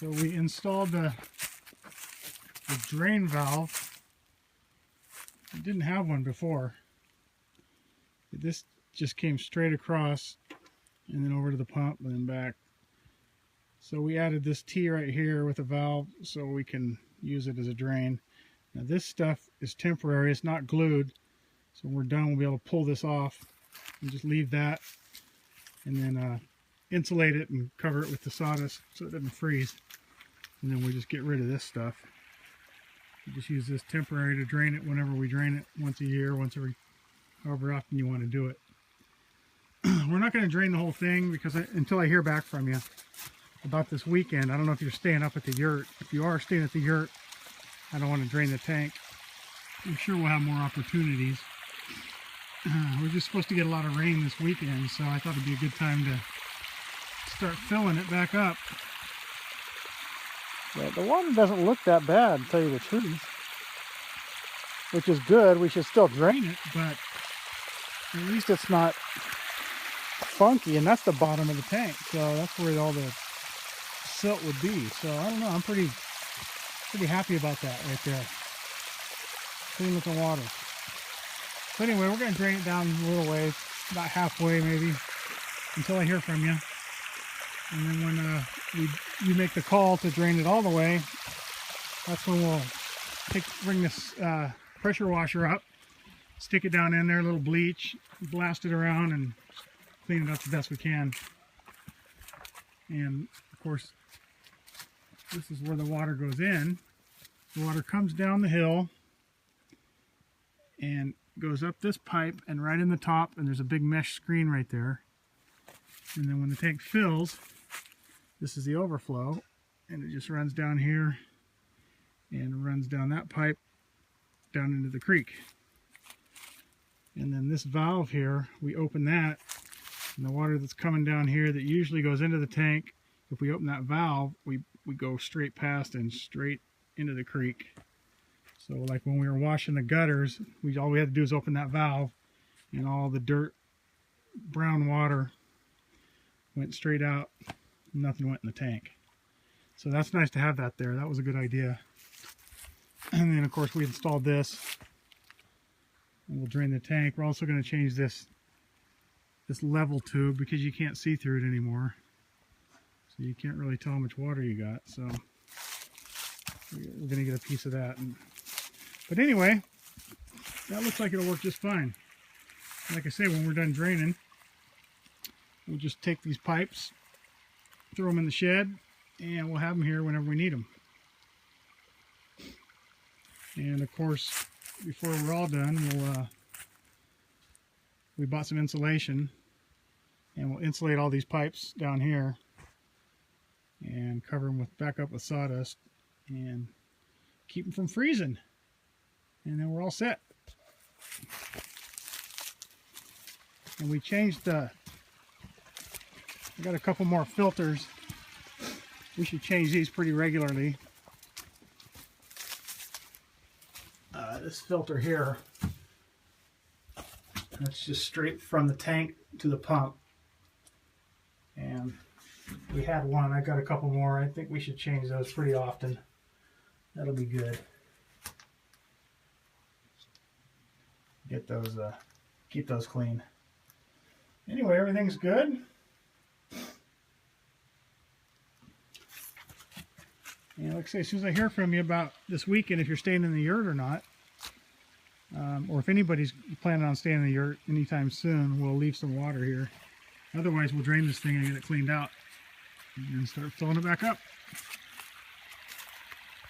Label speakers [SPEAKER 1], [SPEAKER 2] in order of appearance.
[SPEAKER 1] So we installed the drain valve. We didn't have one before. This just came straight across and then over to the pump and then back. So we added this T right here with a valve so we can use it as a drain. Now this stuff is temporary, it's not glued. So when we're done, we'll be able to pull this off and just leave that and then insulate it and cover it with the sawdust so it doesn't freeze. And then we just get rid of this stuff. We just use this temporary to drain it whenever we drain it, once a year, once every, however often you want to do it. We're not going to drain the whole thing because until I hear back from you about this weekend. I don't know if you're staying up at the Yurt. If you are staying at the Yurt, I don't want to drain the tank. I'm sure we'll have more opportunities. We're just supposed to get a lot of rain this weekend, so I thought it'd be a good time to start filling it back up. Yeah, the water doesn't look that bad, to tell you the truth. Which is good. We should still drain it, but at least it's not funky, and that's the bottom of the tank, so that's where all the silt would be. So I don't know, I'm pretty happy about that right there. Clean looking water. So anyway, we're going to drain it down a little ways, about halfway maybe, until I hear from you. And then when you make the call to drain it all the way, that's when we'll bring this pressure washer up, stick it down in there, a little bleach, blast it around, and clean it up the best we can. And of course, this is where the water goes in. The water comes down the hill and goes up this pipe and right in the top, and there's a big mesh screen right there. And then when the tank fills, this is the overflow, and it just runs down here and runs down that pipe down into the creek. And then this valve here, we open that, and the water that's coming down here that usually goes into the tank, if we open that valve, we go straight past and straight into the creek. So like when we were washing the gutters, all we had to do is open that valve, and all the dirt, brown water went straight out. Nothing went in the tank. So that's nice to have that there. That was a good idea. And then of course we installed this, and we'll drain the tank. We're also going to change this level tube because you can't see through it anymore. So you can't really tell how much water you got. So we're going to get a piece of that. But anyway, that looks like it'll work just fine. Like I say, when we're done draining, we'll just take these pipes, throw them in the shed, and we'll have them here whenever we need them. And of course, before we're all done, we bought some insulation, and we'll insulate all these pipes down here and cover them back up with sawdust and keep them from freezing. And then we're all set. And we changed I got a couple more filters. We should change these pretty regularly. This filter here, that's just straight from the tank to the pump. And we had one, I got a couple more. I think we should change those pretty often. That'll be good. Get those, keep those clean. Anyway, everything's good. And like I say, as soon as I hear from you about this weekend, if you're staying in the Yurt or not, or if anybody's planning on staying in the Yurt anytime soon, we'll leave some water here. Otherwise, we'll drain this thing and get it cleaned out and start filling it back up.